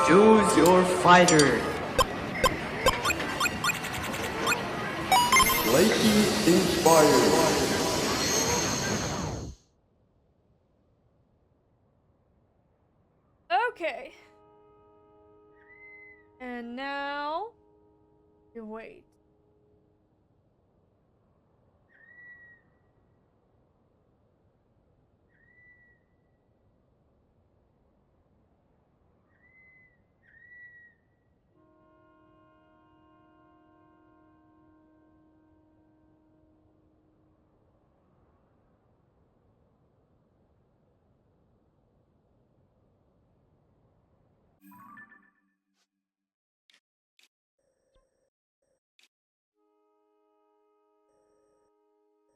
Choose your fighter. Lightning inspired. Okay. And now you wait.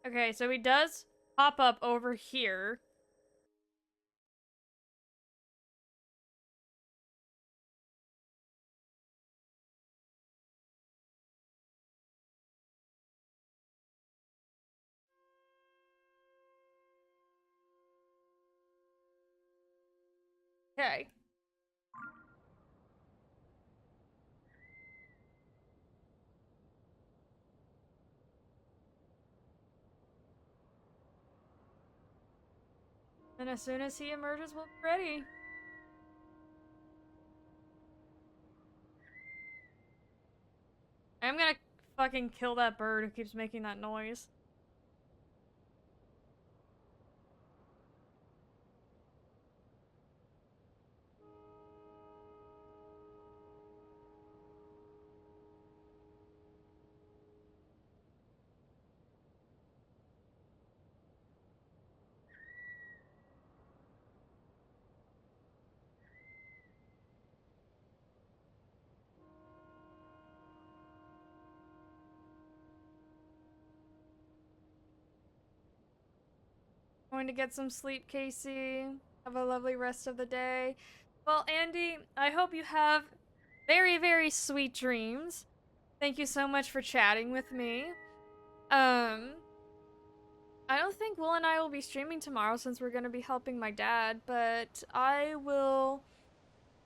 Okay, so he does pop up over here. Okay. And as soon as he emerges, we'll be ready. I'm gonna fucking kill that bird who keeps making that noise. Going to get some sleep, Casey. Have a lovely rest of the day. Well, Andy, I hope you have very, very sweet dreams. Thank you so much for chatting with me. I don't think Will and I will be streaming tomorrow since we're gonna be helping my dad, but I will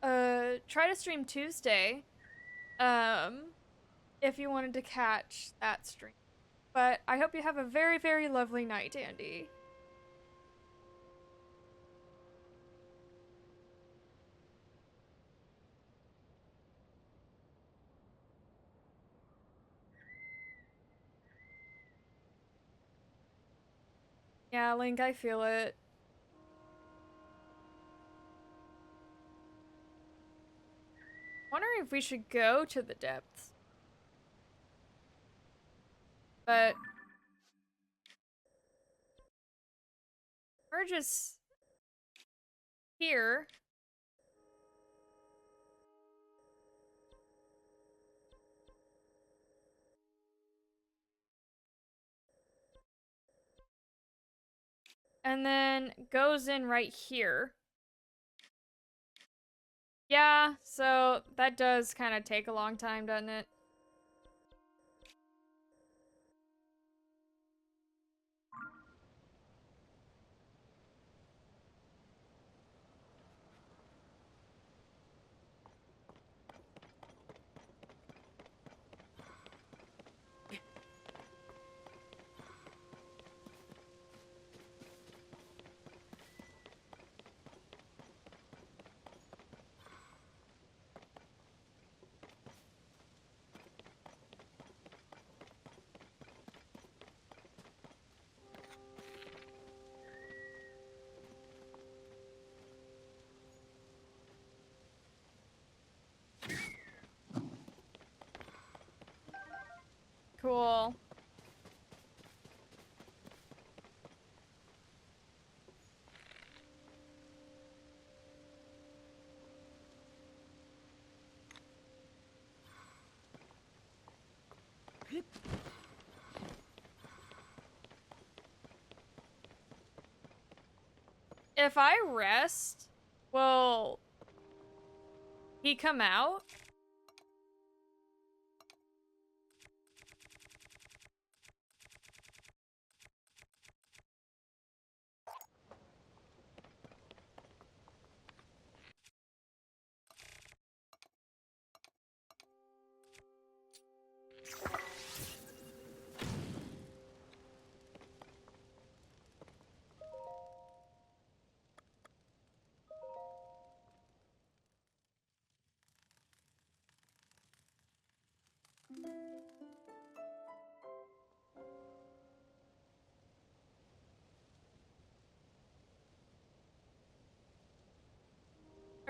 try to stream Tuesday. If you wanted to catch that stream. But I hope you have a very, very lovely night, Andy. Yeah, Link, I feel it. Wondering if we should go to the depths. But we're just here. And then goes in right here. Yeah, so that does kind of take a long time, doesn't it? Cool. If I rest, will he come out?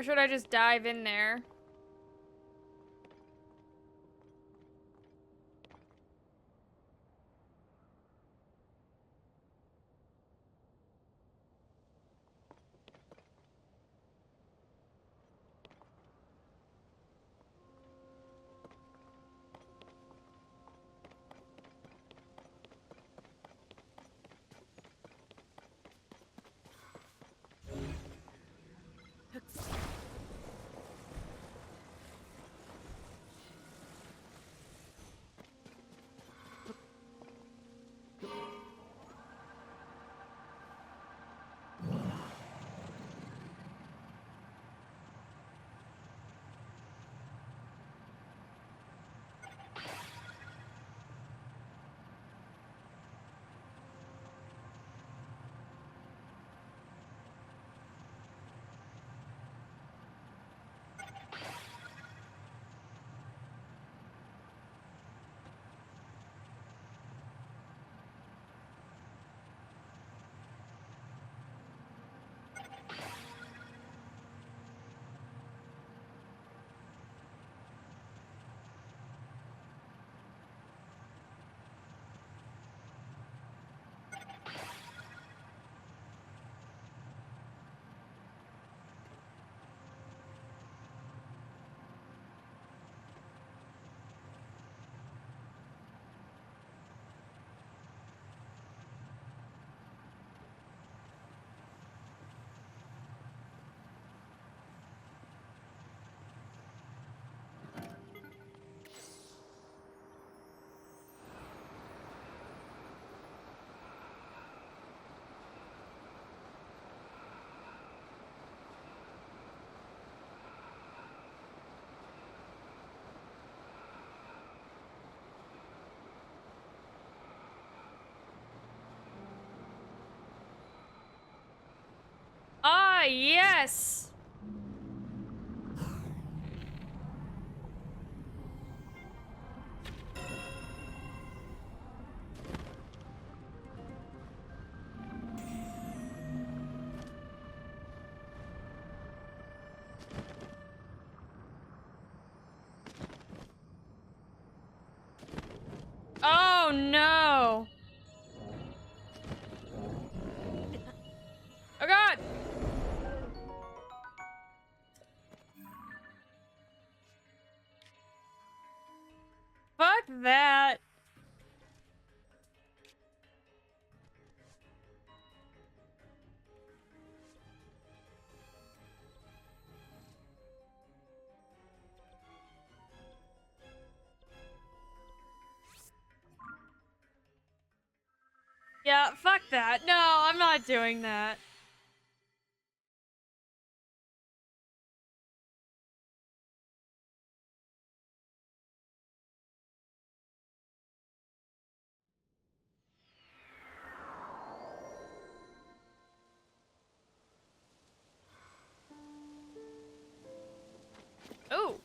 Or should I just dive in there? Ah, yes! Oh, no! Oh, God! Fuck that! Yeah, fuck that. No, I'm not doing that. Ooh.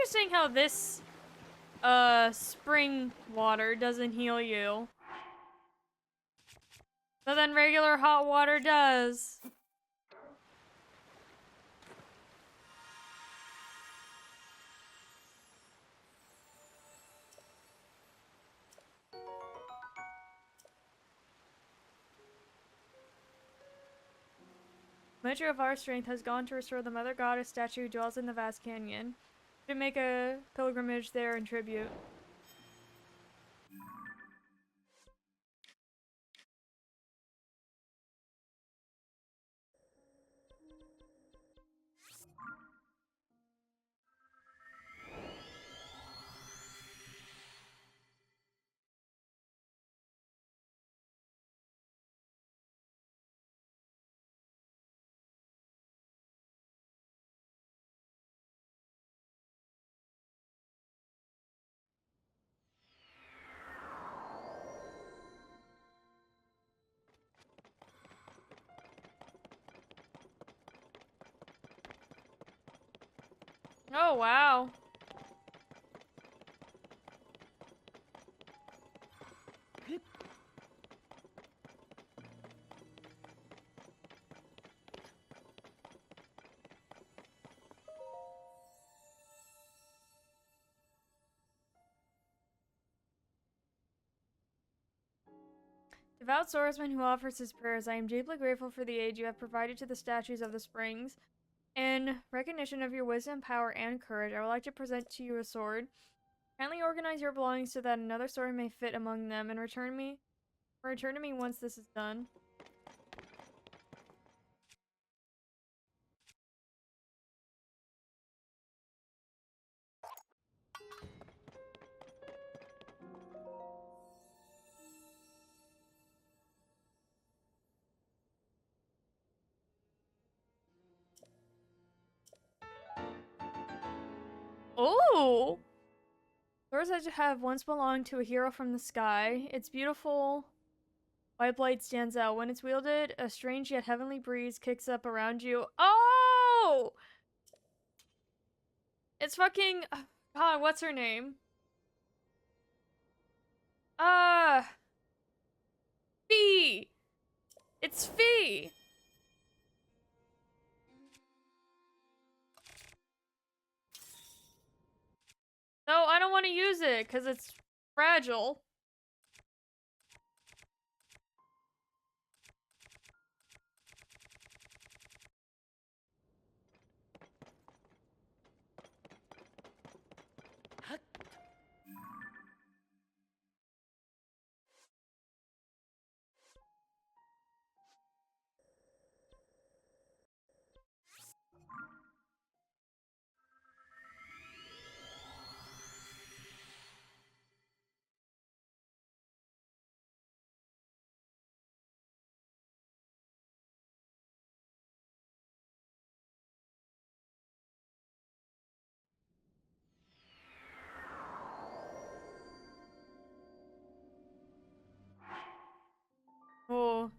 interesting how this spring water doesn't heal you. But then regular hot water does. Measure of our strength has gone to restore the Mother Goddess statue who dwells in the vast canyon. Should make a pilgrimage there in tribute. Oh, wow. Devout swordsman who offers his prayers, I am deeply grateful for the aid you have provided to the statues of the springs. In recognition of your wisdom, power, and courage, I would like to present to you a sword. Kindly organize your belongings so that another sword may fit among them, and return to me once this is done. Oh! Swords that have once belonged to a hero from the sky. Its beautiful white blade stands out. When it's wielded, a strange yet heavenly breeze kicks up around you. Oh! It's fucking... God, what's her name? Fee! It's Fee! No, I don't want to use it, because it's fragile. Oh.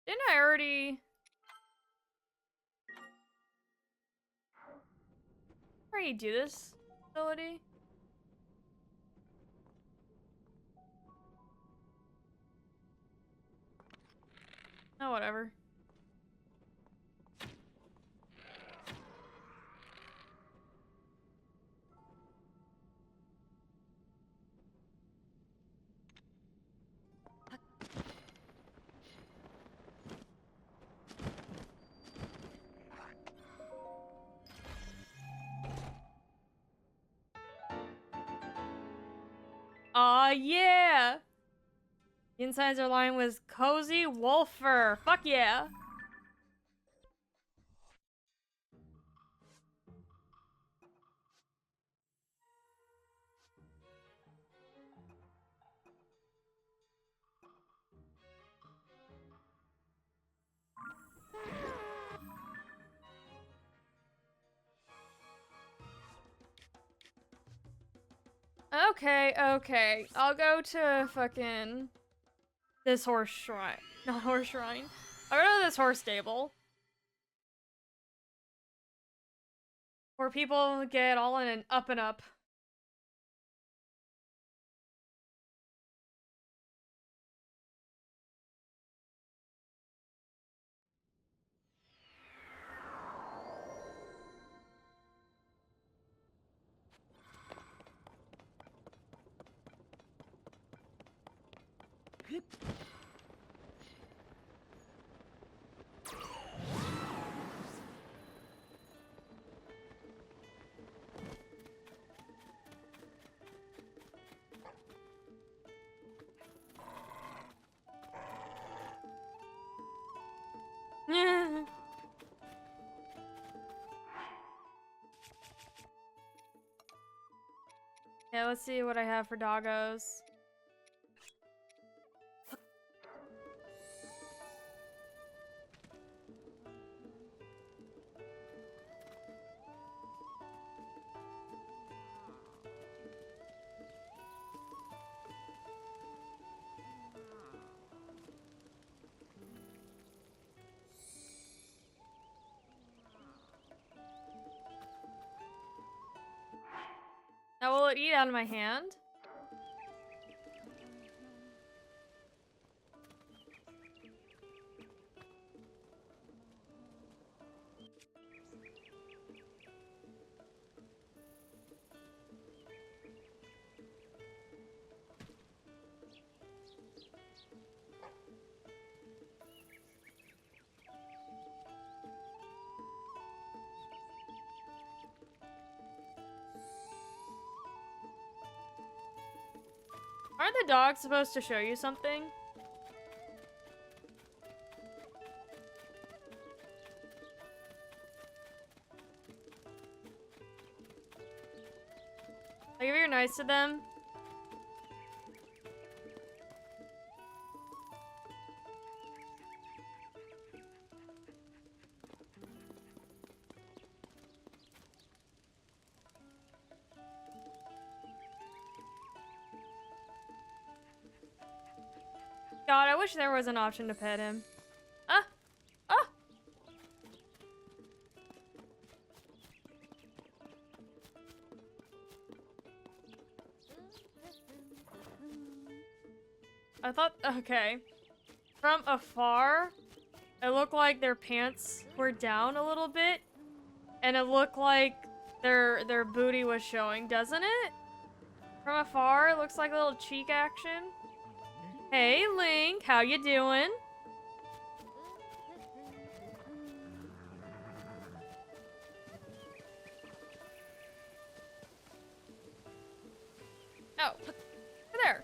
Didn't I already do this ability? Oh, whatever. Aw, yeah! The insides are lined with cozy wolf fur. Fuck yeah! Okay, okay. I'll go to fucking this horse shrine. Not horse shrine. I'll go to this horse stable. Where people get all in an up and up. Yeah. Yeah, let's see what I have for doggos. Now, will it eat out of my hand? Aren't the dogs supposed to show you something? Like, if you're nice to them. God, I wish there was an option to pet him. Ah! Ah! I thought, okay. From afar, it looked like their pants were down a little bit. And it looked like their booty was showing, doesn't it? From afar, it looks like a little cheek action. Hey, Link, how you doing? Oh, there.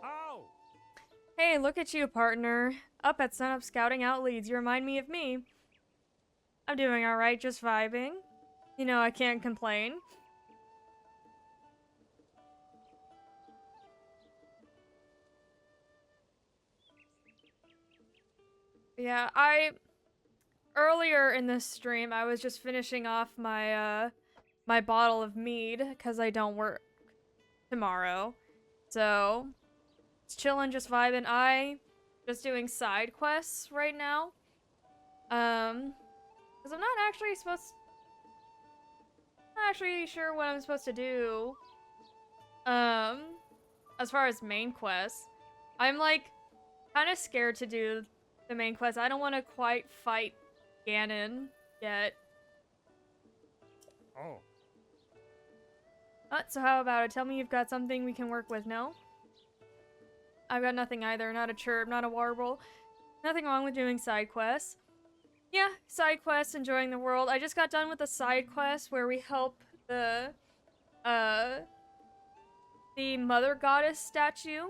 Oh! Hey, look at you, partner. Up at sunup scouting out leads. You remind me of me. I'm doing alright, just vibing. You know, I can't complain. Yeah, earlier in this stream, I was just finishing off my, my bottle of mead, because I don't work tomorrow. So, it's chilling, just vibing. Just doing side quests right now. Because I'm not actually not actually sure what I'm supposed to do. As far as main quests. I'm, like, kind of scared to do the main quest. I don't want to quite fight Ganon yet. Oh. So how about it? Tell me you've got something we can work with, no? I've got nothing either. Not a chirp, not a warble. Nothing wrong with doing side quests. Yeah, side quests, enjoying the world. I just got done with a side quest where we help the mother goddess statue.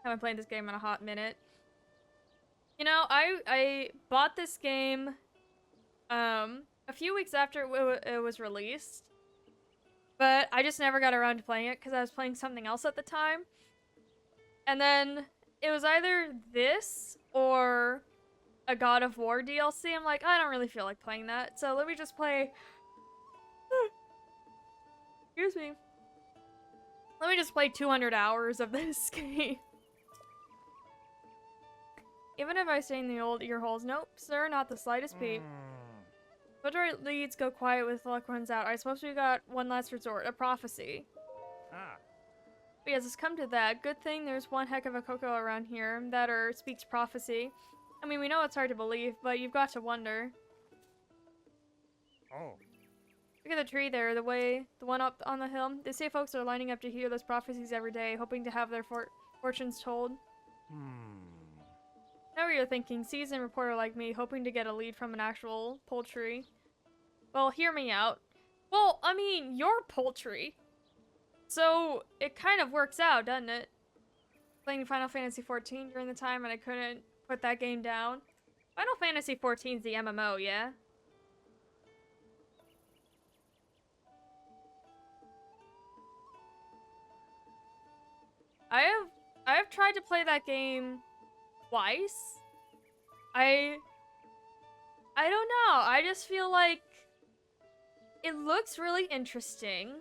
Haven't played this game in a hot minute. You know, I bought this game a few weeks after it was released. But I just never got around to playing it because I was playing something else at the time. And then it was either this or a God of War DLC. I'm like, I don't really feel like playing that. So let me just play. Excuse me. Let me just play 200 hours of this game. Even if I stay in the old ear holes. Nope, sir, not the slightest peep. Filter leads go quiet with luck runs out. I suppose we got one last resort, a prophecy. But yes, it's come to that. Good thing there's one heck of a Coco around here that speaks prophecy. I mean, we know it's hard to believe, but you've got to wonder. Oh. Look at the tree there, the one up on the hill. They say folks are lining up to hear those prophecies every day, hoping to have their fortunes told. Now you're thinking, seasoned reporter like me, hoping to get a lead from an actual poultry. Well, hear me out. Well, I mean, you're poultry. So, it kind of works out, doesn't it? Playing Final Fantasy XIV during the time and I couldn't put that game down. Final Fantasy XIV's the MMO, yeah? I have tried to play that game twice. I don't know. I just feel like it looks really interesting.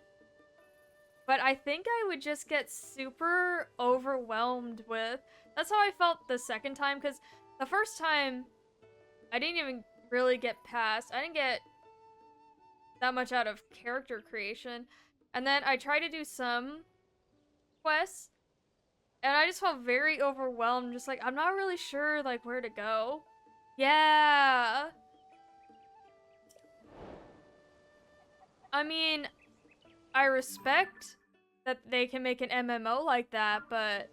But I think I would just get super overwhelmed with. That's how I felt the second time, because the first time I didn't even really get past. I didn't get that much out of character creation. And then I tried to do some quests and I just felt very overwhelmed, just like I'm not really sure like where to go. Yeah. I mean, I respect that they can make an MMO like that, but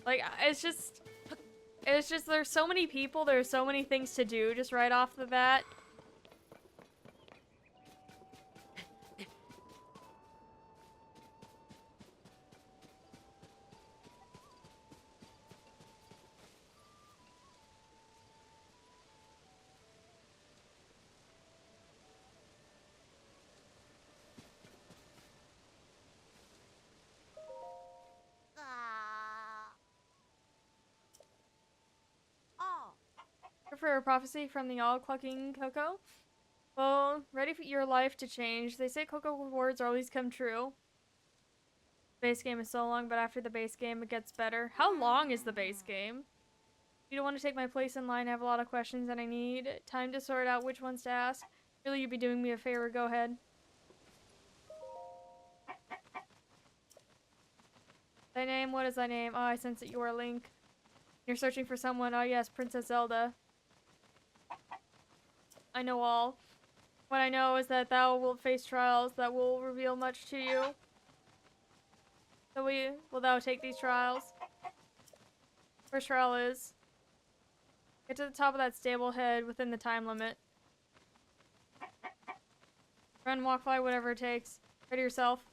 like it's just there's so many people, there's so many things to do just right off the bat. For a prophecy from the all-clucking Coco? Well, ready for your life to change. They say Coco rewards always come true. Base game is so long, but after the base game, it gets better. How long is the base game? You don't want to take my place in line. I have a lot of questions, and I need time to sort out which ones to ask. Really, you'd be doing me a favor. Go ahead. Thy name? What is thy name? Oh, I sense that you are Link. You're searching for someone. Oh, yes, Princess Zelda. I know all. What I know is that thou wilt face trials that will reveal much to you. So will thou take these trials? First trial is get to the top of that stable head within the time limit. Run, walk, fly, whatever it takes. Ready yourself.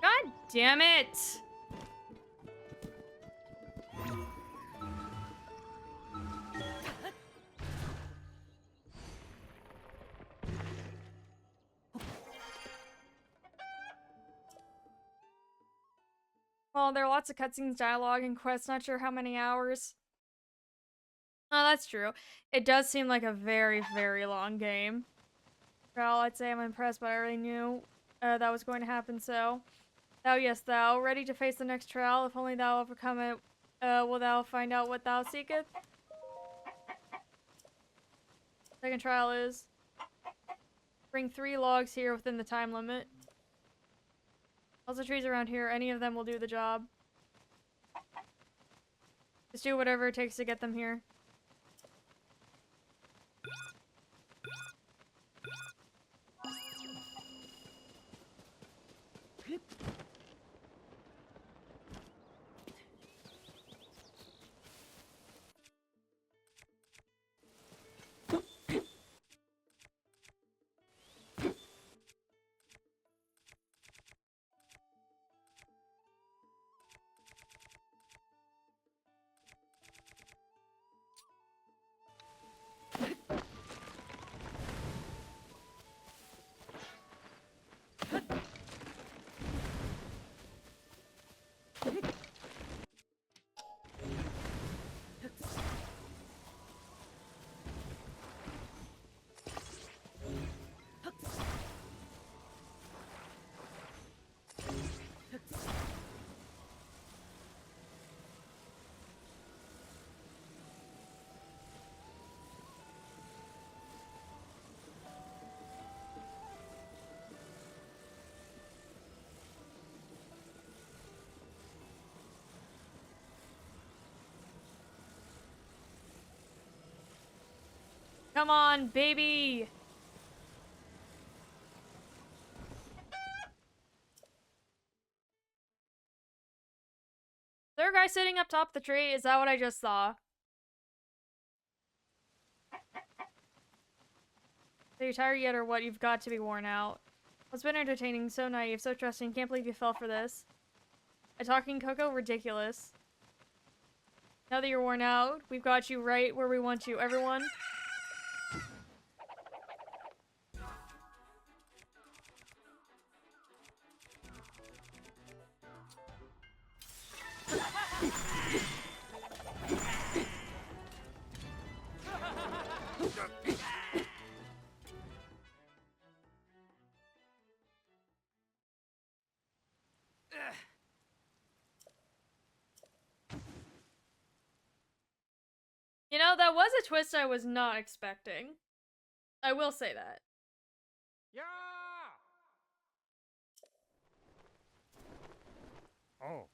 God damn it! Well, there are lots of cutscenes, dialogue, and quests. Not sure how many hours. Oh, that's true. It does seem like a very, very long game. Well, I'd say I'm impressed, but I already knew that was going to happen, so... Thou, yes, thou, ready to face the next trial. If only thou overcome it, will thou find out what thou seeketh? Second trial is... Bring 3 logs here within the time limit. Lots of trees around here. Any of them will do the job. Just do whatever it takes to get them here. Come on, baby! Is there a guy sitting up top of the tree? Is that what I just saw? Are you tired yet or what? You've got to be worn out. It's been entertaining, so naive, so trusting. Can't believe you fell for this. A talking Coco? Ridiculous. Now that you're worn out, we've got you right where we want you. Everyone. You know, that was a twist I was not expecting. I will say that. Yeah. Oh.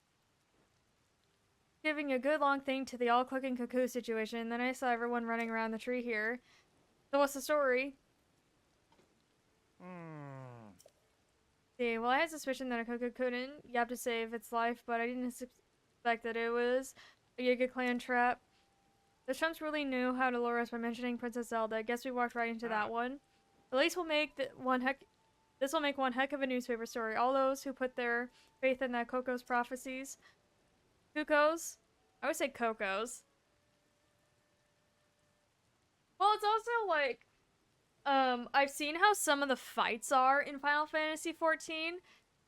Giving a good long thing to the all-clicking cuckoo situation, then I saw everyone running around the tree here. So what's the story? See, well, I had suspicion that a cuckoo couldn't yap to save its life, but I didn't suspect that it was a Giga Clan trap. The Trumps really knew how to lure us by mentioning Princess Zelda. I guess we walked right into that one. At least we'll make this will make one heck of a newspaper story. All those who put their faith in that Coco's prophecies. Cuckoos? I would say Cocos. Well, it's also like, I've seen how some of the fights are in Final Fantasy XIV,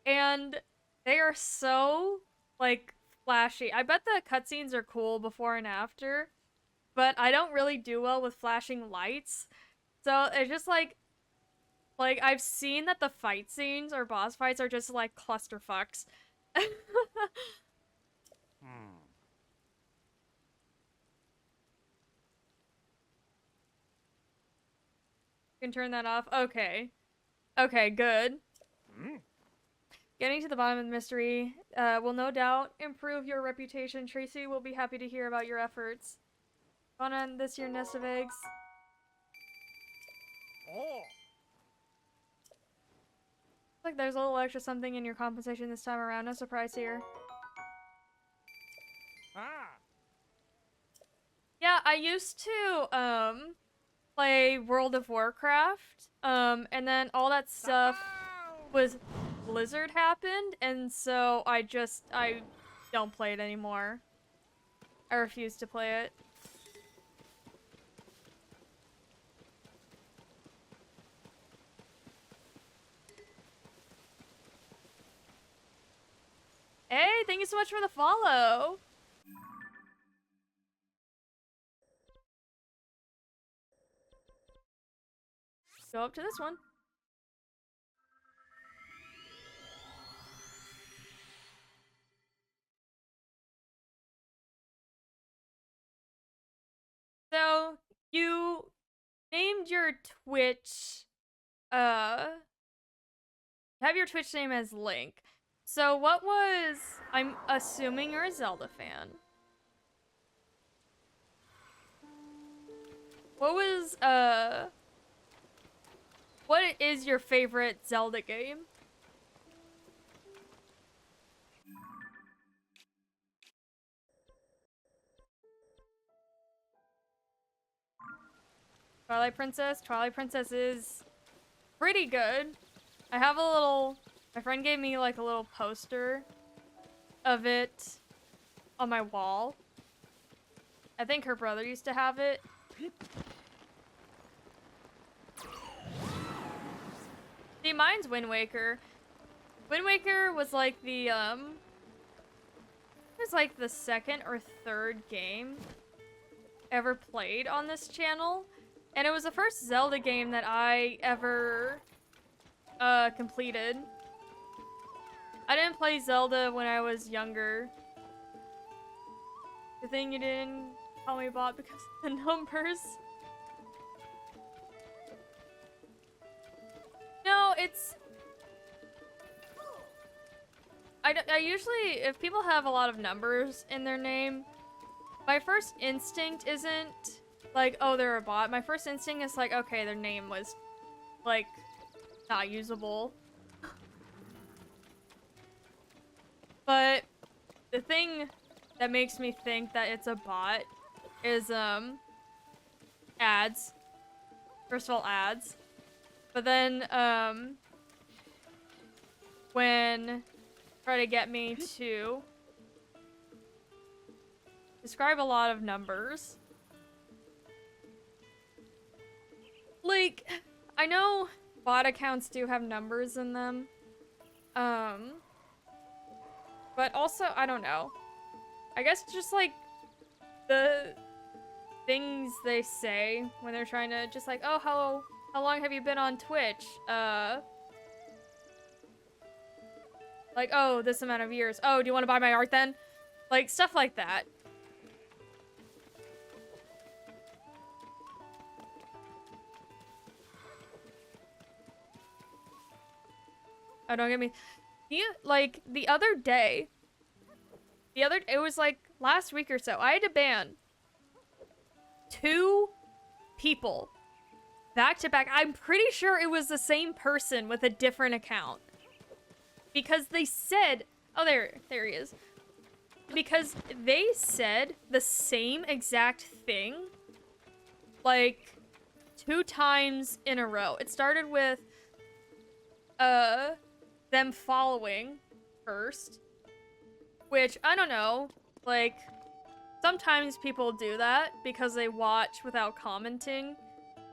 and they are so, like, flashy. I bet the cutscenes are cool before and after, but I don't really do well with flashing lights. So it's just like I've seen that the fight scenes or boss fights are just like clusterfucks. Can turn that off. Okay. Okay, good. Getting to the bottom of the mystery will no doubt improve your reputation. Tracy will be happy to hear about your efforts. Gone on this year nest of eggs. Oh. Looks like there's a little extra something in your compensation this time around. No surprise here. Ah. Yeah, I used to play World of Warcraft. And then all that stuff was Blizzard happened, and so I don't play it anymore. I refuse to play it. Hey, thank you so much for the follow. Go up to this one. So, you named your Twitch, have your Twitch name as Link. So I'm assuming you're a Zelda fan. what is your favorite Zelda game? Twilight Princess? Twilight Princess is pretty good. I have a little... My friend gave me, like, a little poster of it on my wall. I think her brother used to have it. See, mine's Wind Waker. Wind Waker was like the, it was like the second or third game ever played on this channel. And it was the first Zelda game that I ever, completed. I didn't play Zelda when I was younger. The thing you didn't tell me about because of the numbers. No, it's... I usually, if people have a lot of numbers in their name, my first instinct isn't like, oh, they're a bot. My first instinct is like, okay, their name was, like, not usable. But the thing that makes me think that it's a bot is, ads. First of all, ads. But then, when try to get me to describe a lot of numbers. Like, I know bot accounts do have numbers in them. But also, I don't know. I guess just like the things they say when they're trying to just like, oh, how long have you been on Twitch? Like, oh, this amount of years. Oh, do you want to buy my art then? Like, stuff like that. Oh, don't get me... like, the other day... It was like last week or so. I had to ban 2 people back to back. I'm pretty sure it was the same person with a different account. Because they said... Oh, there he is. Because they said the same exact thing, like, 2 times in a row. It started with, them following first. Which, I don't know, like, sometimes people do that because they watch without commenting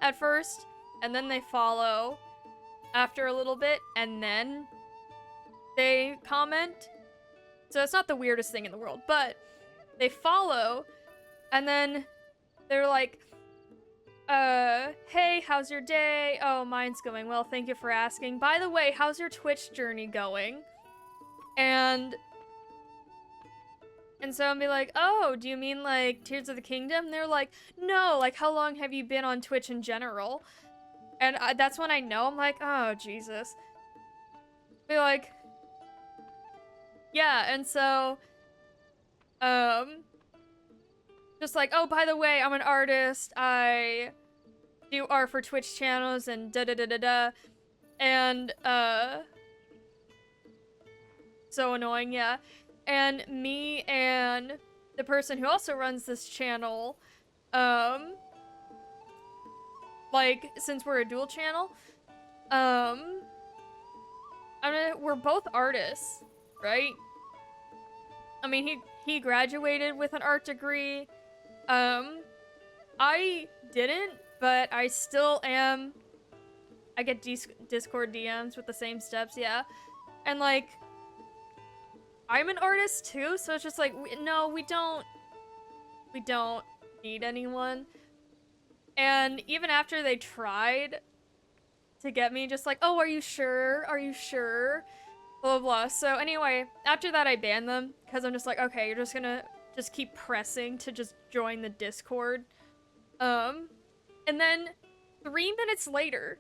at first. And then they follow after a little bit, and then they comment. So it's not the weirdest thing in the world, but they follow, and then they're like, hey, how's your day? Oh, mine's going well, thank you for asking. By the way, how's your Twitch journey going? And so I'll be like, oh, do you mean like Tears of the Kingdom? They're like, no, like how long have you been on Twitch in general? And that's when I know, I'm like, oh, Jesus. Be like, yeah, and so, just like, oh, by the way, I'm an artist, I do art for Twitch channels, and da-da-da-da-da, and, so annoying, yeah, and me and the person who also runs this channel, like, since we're a dual channel, we're both artists, right? I mean, he graduated with an art degree. I didn't, but I still am. I get Discord DMs with the same steps, yeah. And, like, I'm an artist too, so it's just like, no, we don't need anyone. And even after they tried to get me, just like, oh, are you sure? Are you sure? Blah, blah, blah. So anyway, after that I banned them, because I'm just like, okay, you're just gonna just keep pressing to just join the Discord. And then 3 minutes later,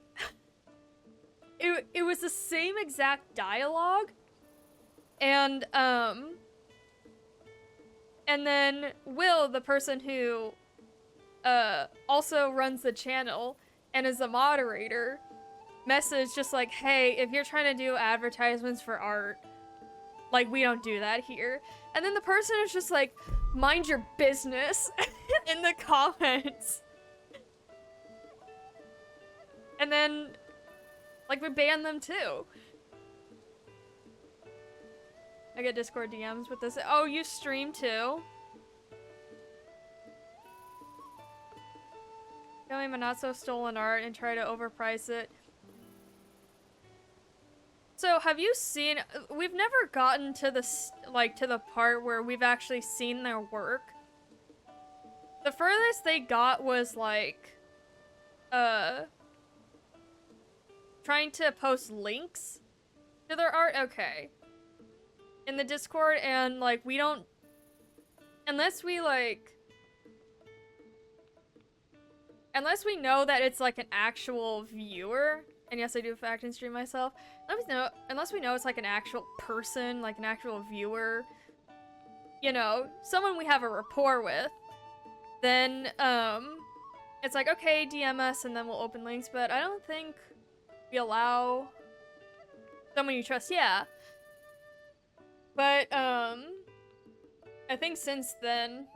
it was the same exact dialogue, and then Will, the person who also runs the channel and is a moderator, message just like, hey, if you're trying to do advertisements for art, like, we don't do that here. And then the person is just like, mind your business in the comments. And then, like, we ban them too. I get Discord DMs with this. Oh, you stream too? Show me not so stolen art and try to overprice it. So, have you seen... We've never gotten to this, like, to the part where we've actually seen their work. The furthest they got was, like, trying to post links to their art. Okay. In the Discord, and, like, we don't... Unless we, like... Unless we know that it's, like, an actual viewer... And yes, I do fact and stream myself. Unless we know it's, like, an actual person, like, an actual viewer... You know, someone we have a rapport with... Then, it's like, okay, DM us, and then we'll open links, but I don't think we allow someone you trust, yeah. But, I think since then,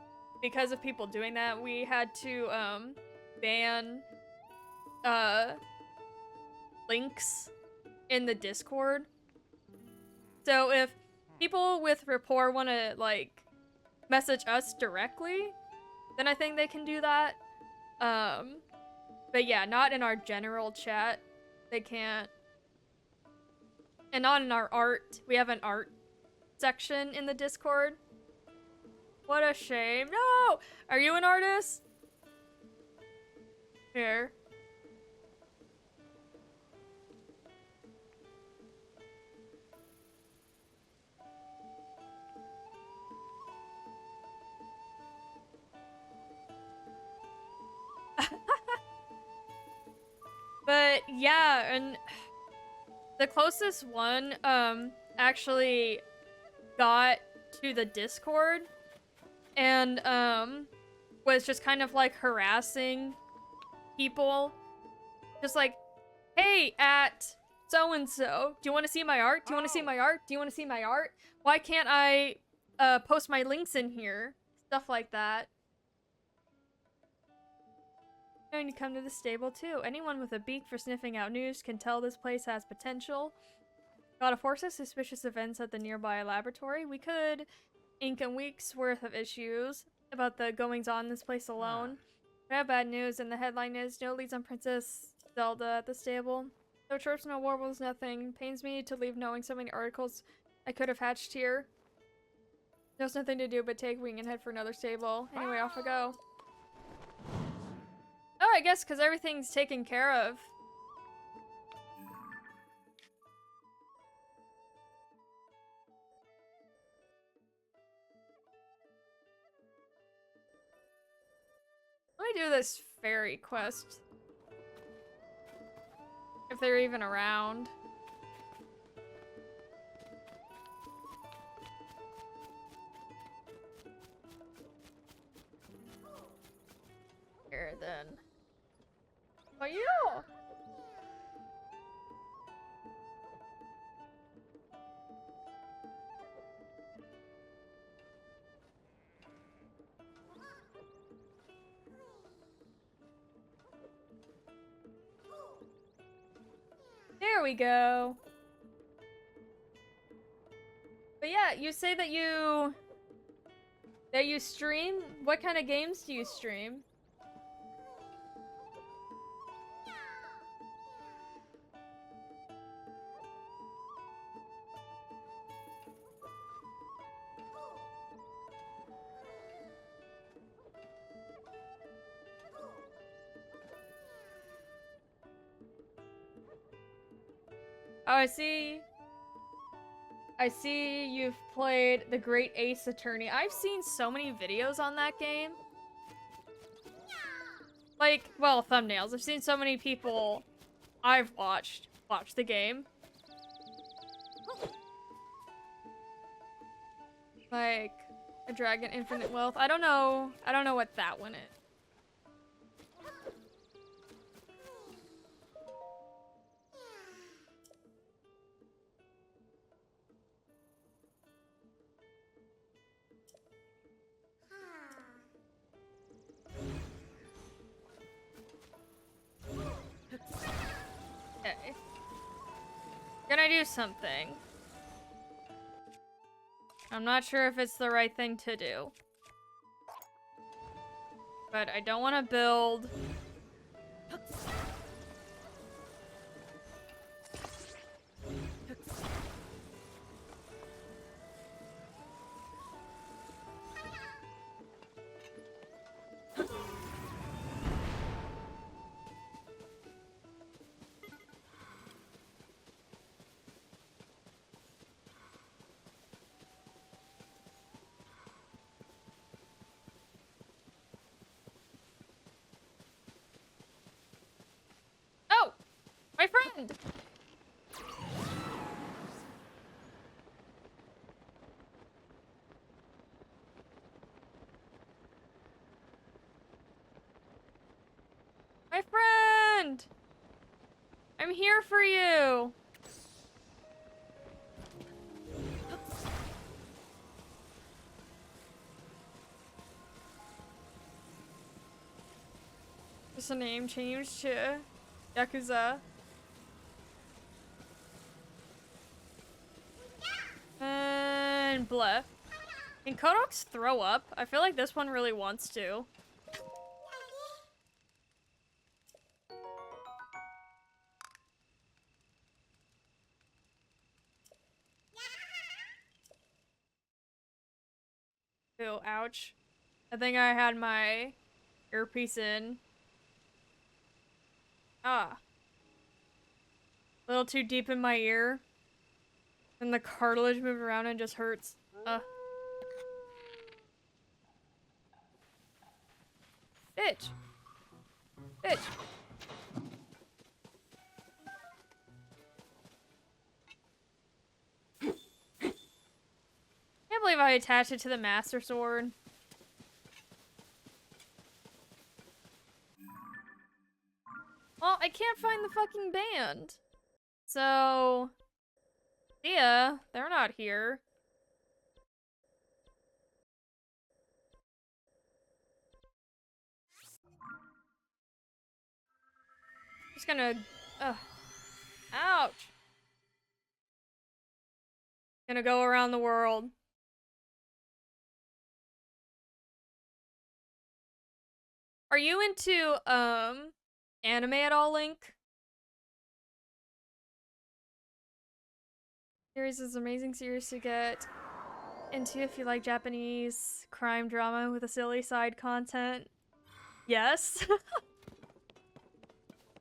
because of people doing that, we had to, ban, links in the Discord. So if people with rapport want to, like, message us directly, then I think they can do that. But yeah, not in our general chat. They can't. And not in our art. We have an art section in the Discord. What a shame. No! Are you an artist? Here. But yeah, and the closest one actually got to the Discord and was just kind of like harassing people, just like, hey, at so and so, do you want to see my art? Do you want to see my art? Do you want to see my art? Why can't I post my links in here? Stuff like that. Going to come to the stable too. Anyone with a beak for sniffing out news can tell this place has potential. Got a force of suspicious events at the nearby laboratory. We could ink a week's worth of issues about the goings-on in this place alone. I have bad news, and the headline is no leads on Princess Zelda at the stable. No chirps, no warbles, nothing. Pains me to leave knowing so many articles I could have hatched here. There's nothing to do but take wing and head for another stable. Anyway, off I go. Oh, I guess because everything's taken care of. Let me do this fairy quest. If they're even around. Here, then. Oh, yeah! There we go. But yeah, you say that you stream? What kind of games do you stream? Oh, I see you've played The Great Ace Attorney. I've seen so many videos on that game. Like, well, thumbnails. I've seen so many people I've watch the game. Like, A Dragon Infinite Wealth. I don't know what that one is. do something. I'm not sure if it's the right thing to do. But I don't want to build... Oh! My friend! My friend! I'm here for you! Just a name change to Yakuza. And blah. Can Kodox throw up? I feel like this one really wants to. Ew, ouch. I think I had my earpiece in. Ah. A little too deep in my ear. And the cartilage moved around and just hurts. Bitch. Bitch. Can't believe I attached it to the Master Sword. Well, I can't find the fucking band. So... yeah, they're not here. Just gonna... ugh. Ouch. Gonna go around the world. Are you into, anime at all, Link? Series is an amazing series to get into if you like Japanese crime drama with a silly side content. Yes.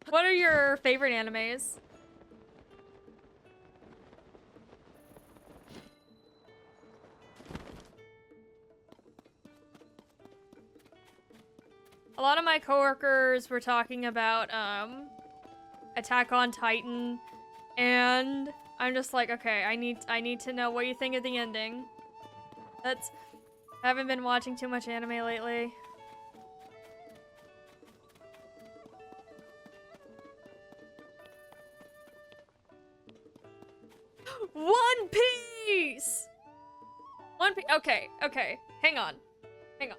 What are your favorite animes? A lot of my coworkers were talking about Attack on Titan, and I'm just like, okay, I need to know what you think of the ending. I haven't been watching too much anime lately. One Piece! One Piece. Okay, okay. Hang on. Hang on.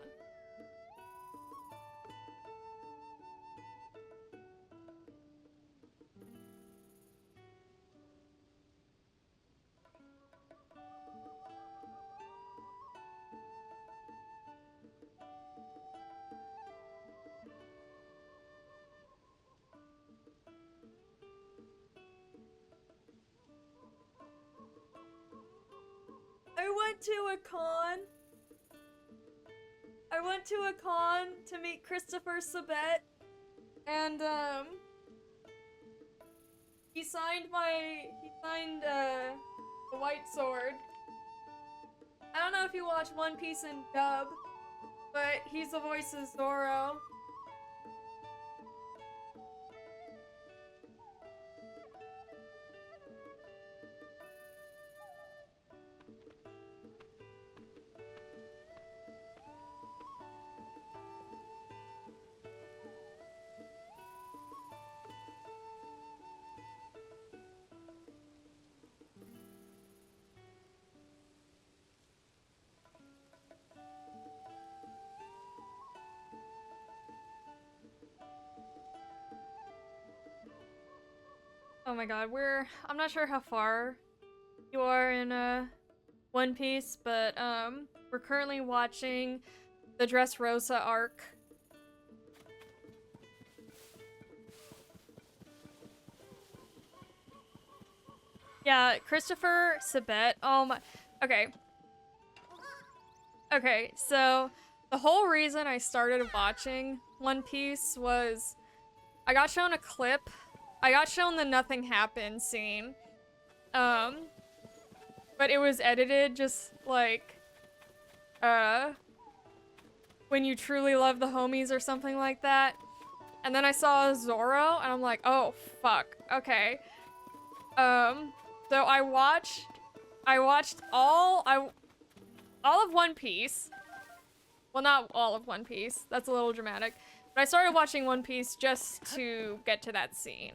I went to a con to meet Christopher Sabat, and he signed the White Sword. I don't know if you watch One Piece in dub, but he's the voice of Zoro. Oh my god, I'm not sure how far you are in One Piece, but we're currently watching the Dressrosa arc. Yeah, Christopher Sabat. Oh my. Okay. Okay, so the whole reason I started watching One Piece was I got shown a clip. I got shown the nothing happened scene. But it was edited just like when you truly love the homies or something like that. And then I saw Zoro and I'm like, "Oh, fuck. Okay." So I watched all of One Piece. Well, not all of One Piece. That's a little dramatic. But I started watching One Piece just to get to that scene.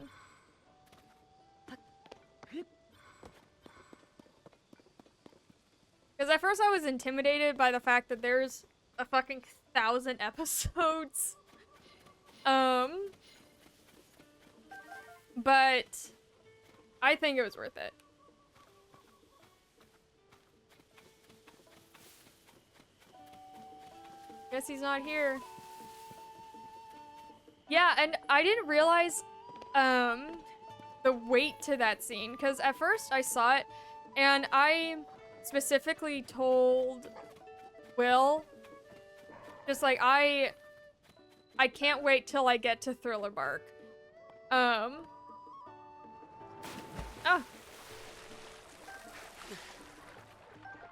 Because at first I was intimidated by the fact that there's a fucking 1,000 episodes. But I think it was worth it. Guess he's not here. Yeah, and I didn't realize the weight to that scene, because at first I saw it and I specifically told Will, just like, I can't wait till I get to Thriller Bark. Oh.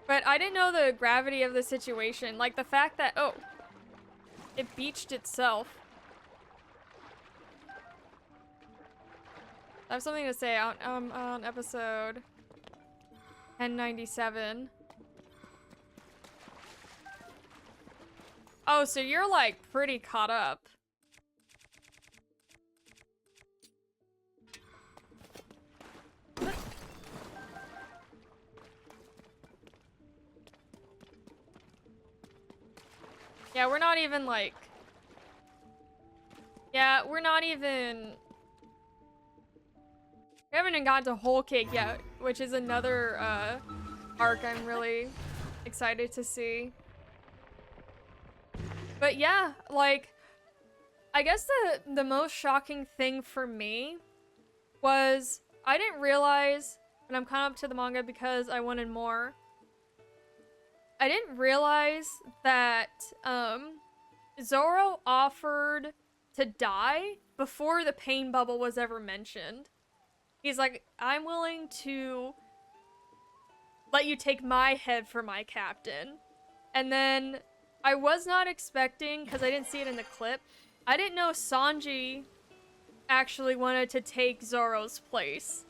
But I didn't know the gravity of the situation. Like the fact that, oh, it beached itself. I have something to say on episode 1097. Oh, so you're like pretty caught up. Yeah, we're not even like... Yeah, we're not even... We haven't even gotten to Whole Cake yet, which is another arc I'm really excited to see. But yeah, like, I guess the most shocking thing for me was I didn't realize, and I'm kind of up to the manga because I wanted more. I didn't realize that Zoro offered to die before the pain bubble was ever mentioned. He's like, I'm willing to let you take my head for my captain. And then I was not expecting, because I didn't see it in the clip, I didn't know Sanji actually wanted to take Zoro's place.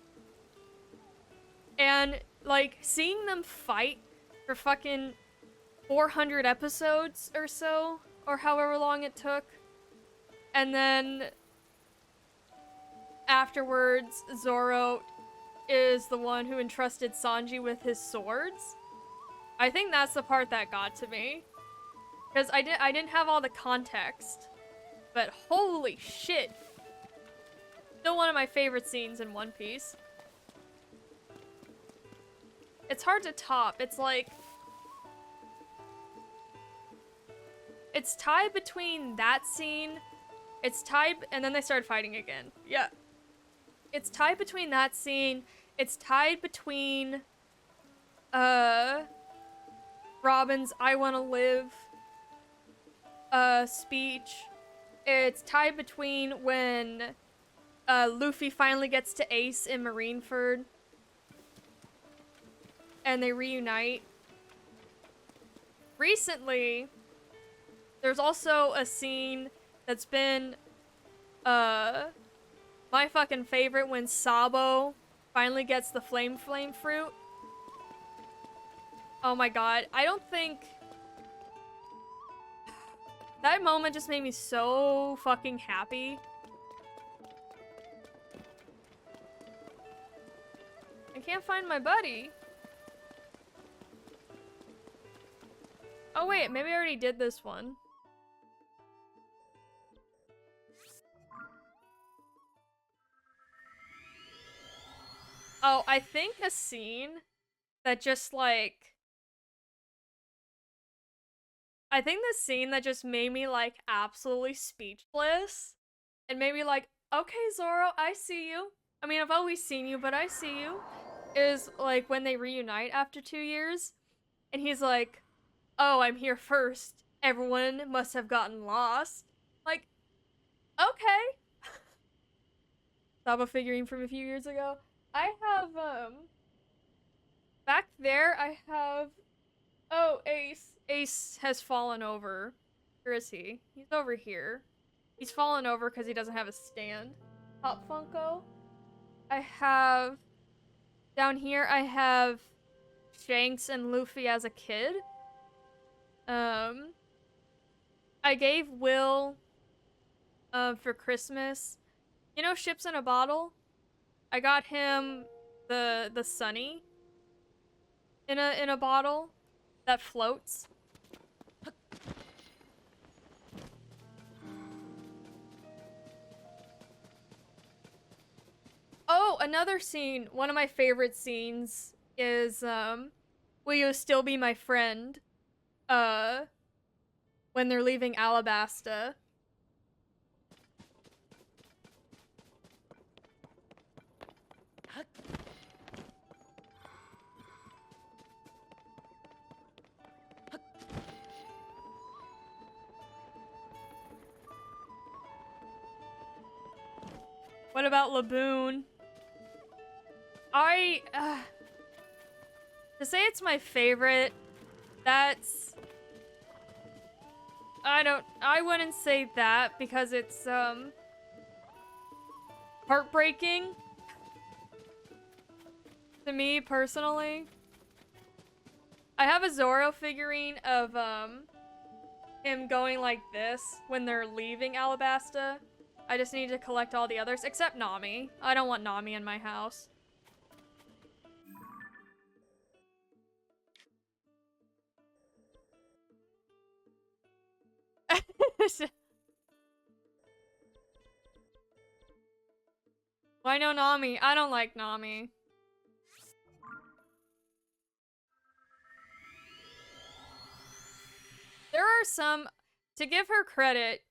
And, like, seeing them fight for fucking 400 episodes or so, or however long it took, and then afterwards Zoro is the one who entrusted Sanji with his swords. I think that's the part that got to me, because I didn't have all the context, but holy shit, still one of my favorite scenes in One Piece. It's hard to top. It's like, it's tied between that scene, it's tied, and then they started fighting again. Yeah. It's tied between that scene, it's tied between, Robin's I Wanna Live, speech. It's tied between when, Luffy finally gets to Ace in Marineford, and they reunite. Recently, there's also a scene that's been, my fucking favorite, when Sabo finally gets the flame fruit. Oh my god, I don't think... That moment just made me so fucking happy. I can't find my buddy. Oh wait, maybe I already did this one. Oh, I think a scene that just like I think the scene that just made me like absolutely speechless and made me like, okay, Zoro, I see you. I mean, I've always seen you, but I see you. Is like when they reunite after 2 years, and he's like, oh, I'm here first. Everyone must have gotten lost. Like, okay. Saba figurine from a few years ago. I have, back there, I have, oh, Ace. Ace has fallen over. Where is he? He's over here. He's fallen over because he doesn't have a stand. Pop Funko. I have, down here, I have Shanks and Luffy as a kid. I gave Will, for Christmas, you know, Ships in a Bottle? I got him the Sunny in a bottle that floats. Oh, another scene. One of my favorite scenes is Will You Still Be My Friend? Uh when they're leaving Alabasta. What about Laboon? To say it's my favorite, that's I wouldn't say that because it's heartbreaking to me personally. I have a Zoro figurine of him going like this when they're leaving Alabasta. I just need to collect all the others except Nami. I don't want Nami in my house. Why no Nami? I don't like Nami. There are some, to give her credit,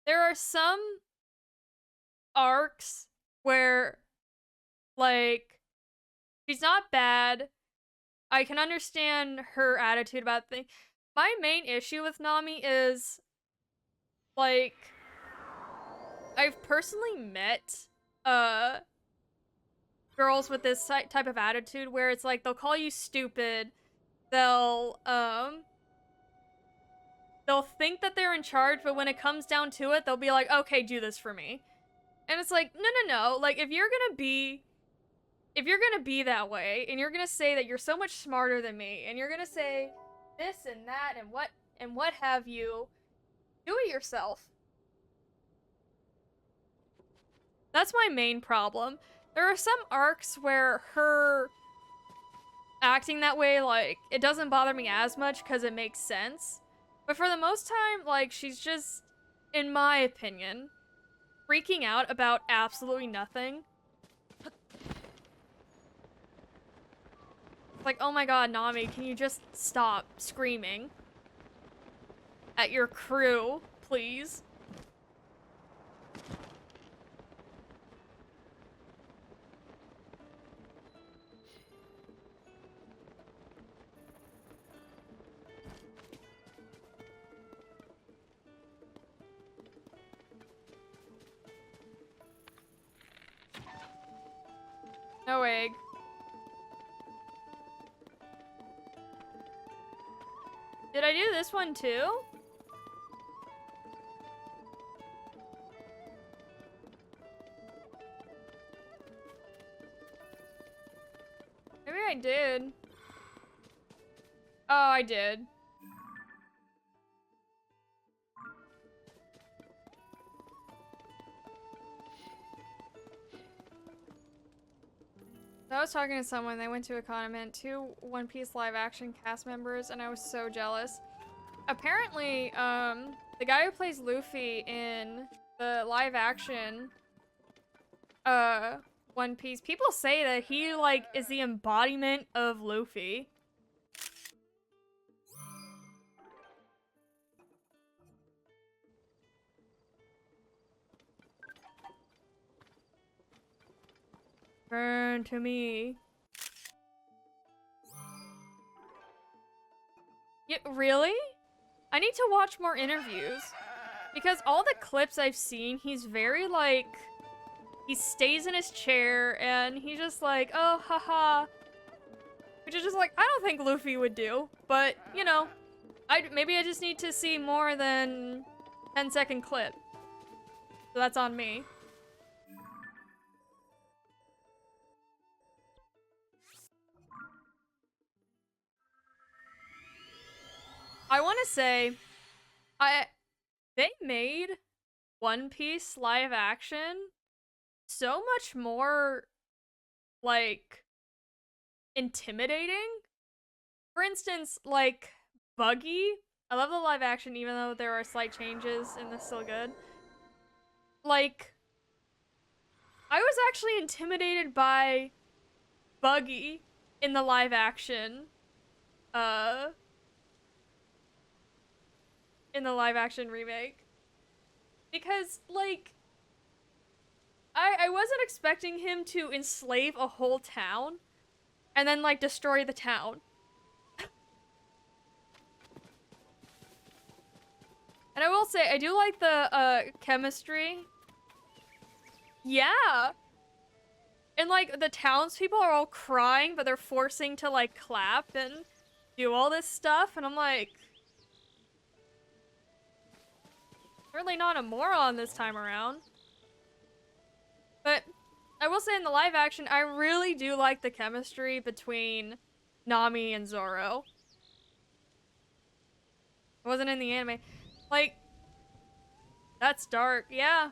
there are some arcs where, like, she's not bad. I can understand her attitude about things. My main issue with Nami is, like, I've personally met, girls with this type of attitude where it's like, they'll call you stupid, they'll, they'll think that they're in charge, but when it comes down to it, they'll be like, okay, do this for me. And it's like, no. Like, if you're gonna be that way, and you're gonna say that you're so much smarter than me, and you're gonna say this and that and what have you, do it yourself. That's my main problem. There are some arcs where her acting that way, like, it doesn't bother me as much because it makes sense. But for the most time, like, she's just, in my opinion, freaking out about absolutely nothing. Like, oh my god, Nami, can you just stop screaming at your crew, please? No egg. Did I do this one too? Maybe I did. Oh, I did. I was talking to someone, they went to a con and met two One Piece live action cast members, and I was so jealous. Apparently, the guy who plays Luffy in the live action, One Piece. People say that he, like, is the embodiment of Luffy. Burn to me. Yeah, really? I need to watch more interviews. Because all the clips I've seen, he's very, like... He stays in his chair, and he's just like, oh, haha. Which is just like, I don't think Luffy would do. But, you know, maybe I just need to see more than 10-second clip. So that's on me. I want to say, they made One Piece live action so much more, like, intimidating. For instance, like, Buggy. I love the live action even though there are slight changes and it's still good. Like, I was actually intimidated by Buggy in the live action. In the live action remake. Because, like, I wasn't expecting him to enslave a whole town and then, like, destroy the town. And I will say, I do like the, chemistry. Yeah! And, like, the townspeople are all crying, but they're forcing to, like, clap and do all this stuff, and I'm like... Certainly not a moron this time around. But I will say in the live action, I really do like the chemistry between Nami and Zoro. It wasn't in the anime. Like, that's dark, yeah.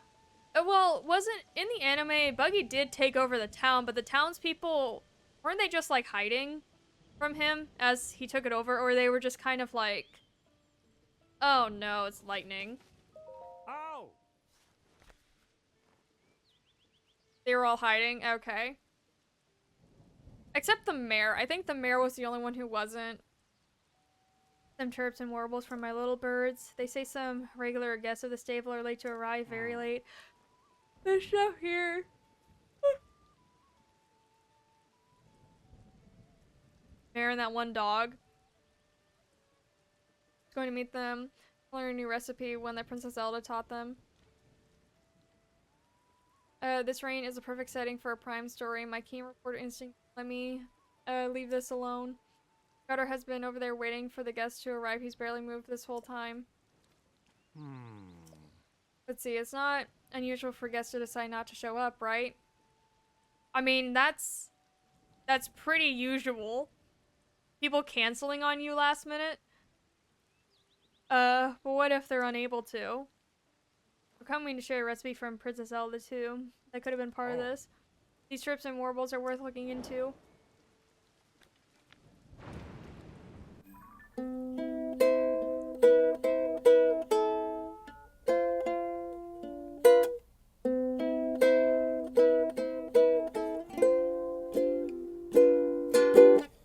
Well, wasn't in the anime, Buggy did take over the town, but the townspeople, weren't they just like hiding from him as he took it over? Or they were just kind of like, oh no, it's lightning. Oh! They were all hiding? Okay. Except the mayor. I think the mayor was the only one who wasn't. Some chirps and warbles from my little birds. They say some regular guests of the stable are late to arrive, very late. There's stuff here. Mayor and that one dog. Going to meet them. Learn a new recipe, one that Princess Zelda taught them. This rain is a perfect setting for a prime story. My keen reporter instinct let me leave this alone. Carter has been over there waiting for the guests to arrive. He's barely moved this whole time. Let's see, it's not unusual for guests to decide not to show up, right? I mean, that's pretty usual. People canceling on you last minute. But what if they're unable to? We're coming to share a recipe from Princess Zelda too. That could have been part of this. These trips and warbles are worth looking into.